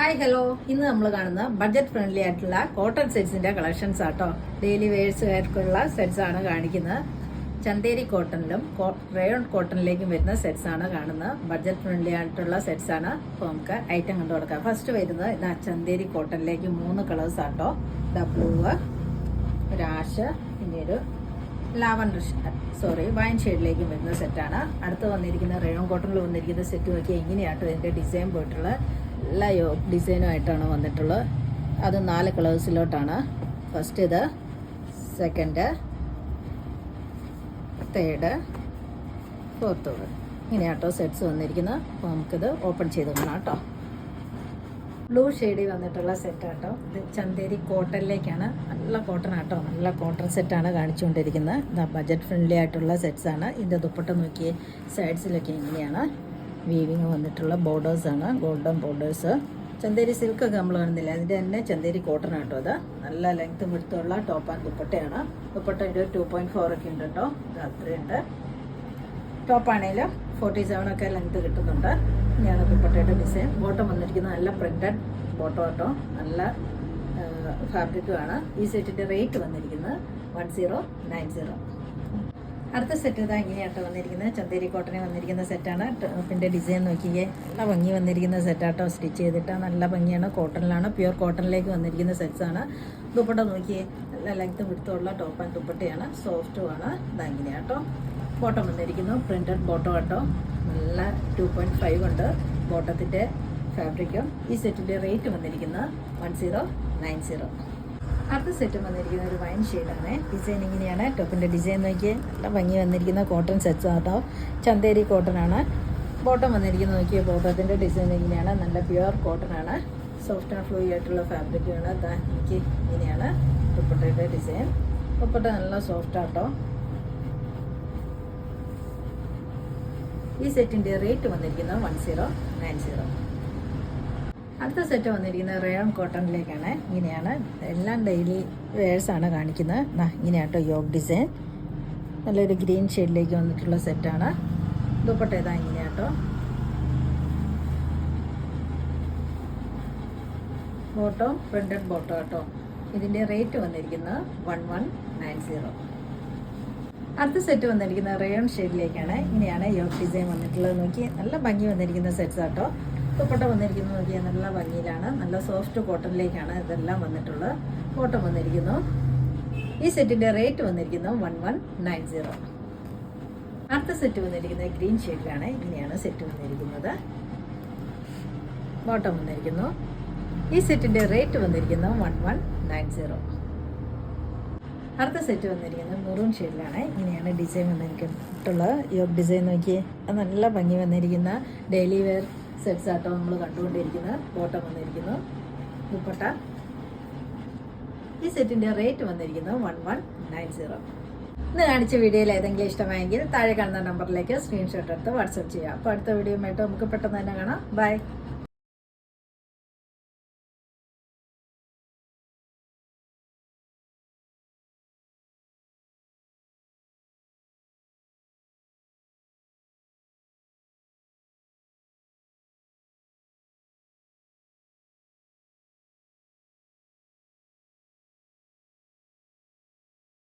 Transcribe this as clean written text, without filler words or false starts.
Hi hello, ഇന്ന് നമ്മൾ കാണുന്ന ബഡ്ജറ്റ് ഫ്രണ്ട്ലി ആയിട്ടുള്ള കോട്ടൺ സെറ്റ്സിന്റെ കളക്ഷൻസ് ആട്ടോ. ഡെയിലി വെയേഴ്സുകാർക്കുള്ള സെറ്റ്സ് ആണ് കാണിക്കുന്നത്. ചന്തേരി കോട്ടണിലും റയോൺ കോട്ടണിലേക്കും വരുന്ന സെറ്റ്സ് ആണ് കാണുന്നത്. ബഡ്ജറ്റ് ഫ്രണ്ട്ലി ആയിട്ടുള്ള സെറ്റ്സ് ആണ്. അപ്പോൾ നമുക്ക് ഐറ്റം കണ്ടു കൊടുക്കാം. ഫസ്റ്റ് വരുന്നത് ഇതാ ചന്തേരി കോട്ടണിലേക്ക് 3 കളേഴ്സ് ആട്ടോ. ബ്ലൂ, ഒരു ആഷ്, പിന്നെ ഒരു ലാവൻഡർ വൈൻ ഷെയ്ഡിലേക്കും വരുന്ന സെറ്റാണ്. അടുത്ത് വന്നിരിക്കുന്ന റയോൺ കോട്ടണിൽ വന്നിരിക്കുന്ന സെറ്റ് നോക്കി എങ്ങനെയാട്ടോ ഇതിന്റെ ഡിസൈൻ പോയിട്ടുള്ള എല്ലാ ഡിസൈനുമായിട്ടാണ് വന്നിട്ടുള്ളത്. അത് 4 കളേഴ്സിലോട്ടാണ്. ഫസ്റ്റ് ഇത്, സെക്കൻഡ്, തേർഡ്, ഫോർത്ത്. ഇങ്ങനെയാട്ടോ സെറ്റ്സ് വന്നിരിക്കുന്നത്. അപ്പോൾ നമുക്കിത് ഓപ്പൺ ചെയ്ത് കാണാം കേട്ടോ. ബ്ലൂ ഷെയ്ഡിൽ വന്നിട്ടുള്ള സെറ്റാട്ടോ. ഇത് ചന്തേരി കോട്ടണിലേക്കാണ്. നല്ല കോട്ടൺ ആട്ടോ, നല്ല കോട്ടൺ സെറ്റാണ് കാണിച്ചുകൊണ്ടിരിക്കുന്നത്. ബഡ്ജറ്റ് ഫ്രണ്ട്ലി ആയിട്ടുള്ള സെറ്റ്സാണ്. ഇതിൻ്റെ ദുപ്പട്ട നോക്കിയേ, സൈഡ്സിലൊക്കെ ഇങ്ങനെയാണ് വീവിങ് വന്നിട്ടുള്ള ബോർഡേഴ്സാണ്, ഗോൾഡൻ ബോർഡേഴ്സ്. ചന്തേരി സിൽക്കൊക്കെ നമ്മൾ കാണുന്നില്ല, അതിൻ്റെ തന്നെ ചന്തേരി കോട്ടൺ ആട്ടോ. അത് നല്ല ലെങ്ത്തും വിടുത്തുള്ള ടോപ്പ് ആൻഡ് ദുപ്പട്ടയാണ്. ദുപ്പട്ട ഒരു 2.4 ഒക്കെ ഉണ്ട് കേട്ടോ. ഇത് അത്രയുണ്ട്. ടോപ്പാണേലും 47 ഒക്കെ ലെങ്ത്ത് കിട്ടുന്നുണ്ട്. ഇങ്ങനെയാണ് ദുപ്പട്ടയുടെ ഡിസൈൻ. ബോട്ടം വന്നിരിക്കുന്നത് നല്ല പ്രിന്റഡ് ബോട്ടം കേട്ടോ, നല്ല ഫാബ്രിക്കുമാണ്. ഈ സെറ്റിൻ്റെ റേറ്റ് വന്നിരിക്കുന്നത് 1090. അടുത്ത സെറ്റ് ഇതാ ഇങ്ങനെയാട്ടോ വന്നിരിക്കുന്നത്. ചന്തേരി കോട്ടണിൽ വന്നിരിക്കുന്ന സെറ്റാണ്. ടോപ്പിൻ്റെ ഡിസൈൻ നോക്കിയേ, നല്ല ഭംഗി വന്നിരിക്കുന്ന സെറ്റാട്ടോ. സ്റ്റിച്ച് ചെയ്തിട്ട് നല്ല ഭംഗിയാണ്. കോട്ടണിലാണ്, പ്യുവർ കോട്ടണിലേക്ക് വന്നിരിക്കുന്ന സെറ്റ്സാണ്. ദുപ്പട്ട നോക്കിയേ, നല്ല ലെങ്ത്തും വിടുത്തുള്ള ടോപ്പ് ആൻഡ് ദുപ്പട്ടയാണ്. സോഫ്റ്റുമാണ്. ഇതാ ഇങ്ങനെയാട്ടോ. ബോട്ടം വന്നിരിക്കുന്നു, പ്രിന്റഡ് ബോട്ടം കേട്ടോ. നല്ല 2.5 ഉണ്ട് ബോട്ടത്തിൻ്റെ ഫാബ്രിക്കും. ഈ സെറ്റിൻ്റെ റേറ്റ് വന്നിരിക്കുന്നത് 1090. അടുത്ത സെറ്റ് വന്നിരിക്കുന്ന ഒരു വൈൻ ഷെയ്ഡാണ്. ഡിസൈൻ ഇങ്ങനെയാണ്. ടോപ്പിൻ്റെ ഡിസൈൻ നോക്കിയേ, നല്ല ഭംഗി വന്നിരിക്കുന്ന കോട്ടൺ സെറ്റ്സ് ആട്ടോ. ചന്തേരി കോട്ടൺ ആണ്. ബോട്ടം വന്നിരിക്കുന്നത് നോക്കിയേ, ബോട്ടത്തിൻ്റെ ഡിസൈൻ ഇങ്ങനെയാണ്. നല്ല പ്യുവർ കോട്ടൺ ആണ്. സോഫ്റ്റ് ആൻഡ് ഫ്ലൂയി ആയിട്ടുള്ള ഫാബ്രിക്കാണ്. എനിക്ക് ഇങ്ങനെയാണ് ദുപ്പട്ടയുടെ ഡിസൈൻ. ദുപ്പട്ട നല്ല സോഫ്റ്റ് ആട്ടോ. ഈ സെറ്റിൻ്റെ റേറ്റ് വന്നിരിക്കുന്നത് 1090. അടുത്ത സെറ്റ് വന്നിരിക്കുന്നത് റയോൺ കോട്ടണിലേക്കാണ്. ഇങ്ങനെയാണ്, എല്ലാം ഡെയിലി വെയേഴ്സാണ് കാണിക്കുന്നത്. ഇങ്ങനെയാട്ടോ യോഗ് ഡിസൈൻ. നല്ലൊരു ഗ്രീൻ ഷെയ്ഡിലേക്ക് വന്നിട്ടുള്ള സെറ്റാണ്. ദുപ്പട്ട ഇതാ ഇങ്ങനെയാട്ടോ. ബോട്ടം പ്രിന്റഡ് ബോട്ടം കേട്ടോ. ഇതിൻ്റെ റേറ്റ് വന്നിരിക്കുന്നത് 1190. അടുത്ത സെറ്റ് വന്നിരിക്കുന്ന റയോൺ ഷെയ്ഡിലേക്കാണ്. ഇങ്ങനെയാണ് യോഗ് ഡിസൈൻ വന്നിട്ടുള്ളത്. നോക്കി നല്ല ഭംഗി വന്നിരിക്കുന്ന സെറ്റ്സ് ആട്ടോ. ദുപ്പട്ട വന്നിരിക്കുന്നത് നോക്കിയാൽ നല്ല ഭംഗിയിലാണ്. നല്ല സോഫ്റ്റ് കോട്ടണിലേക്കാണ് ഇതെല്ലാം വന്നിട്ടുള്ളത്. ബോട്ടം വന്നിരിക്കുന്നു. ഈ സെറ്റിൻ്റെ റേറ്റ് വന്നിരിക്കുന്നത് 1190. അടുത്ത സെറ്റ് വന്നിരിക്കുന്നത് ഗ്രീൻ ഷെയ്ഡിലാണ്. ഇങ്ങനെയാണ് സെറ്റ് വന്നിരിക്കുന്നത്. ബോട്ടം വന്നിരിക്കുന്നു. ഈ സെറ്റിൻ്റെ റേറ്റ് വന്നിരിക്കുന്നത് 1190. അടുത്ത സെറ്റ് വന്നിരിക്കുന്നത് മെറൂൺ ഷെയ്ഡിലാണ്. ഇങ്ങനെയാണ് ഡിസൈൻ വന്നിരിക്കുന്നുള്ളത്. യോഗ് ഡിസൈൻ നോക്കിയേ, നല്ല ഭംഗി വന്നിരിക്കുന്ന ഡെയിലി വെയർ സെറ്റ്സ് ആട്ടോ നമ്മൾ കണ്ടുകൊണ്ടിരിക്കുന്നത്. ബോട്ടം വന്നിരിക്കുന്നു. ദുപ്പട്ട. ഈ സെറ്റിൻ്റെ റേറ്റ് വന്നിരിക്കുന്നത് 1190. ഇന്ന് കാണിച്ച വീഡിയോയിൽ ഏതെങ്കിലും ഇഷ്ടമായെങ്കിൽ താഴെ കാണുന്ന നമ്പറിലേക്ക് സ്ക്രീൻഷോട്ട് എടുത്ത് വാട്സപ്പ് ചെയ്യാം. അപ്പോൾ അടുത്ത വീഡിയോയുമായിട്ട് നമുക്ക് പെട്ടെന്ന് തന്നെ കാണാം. ബൈ.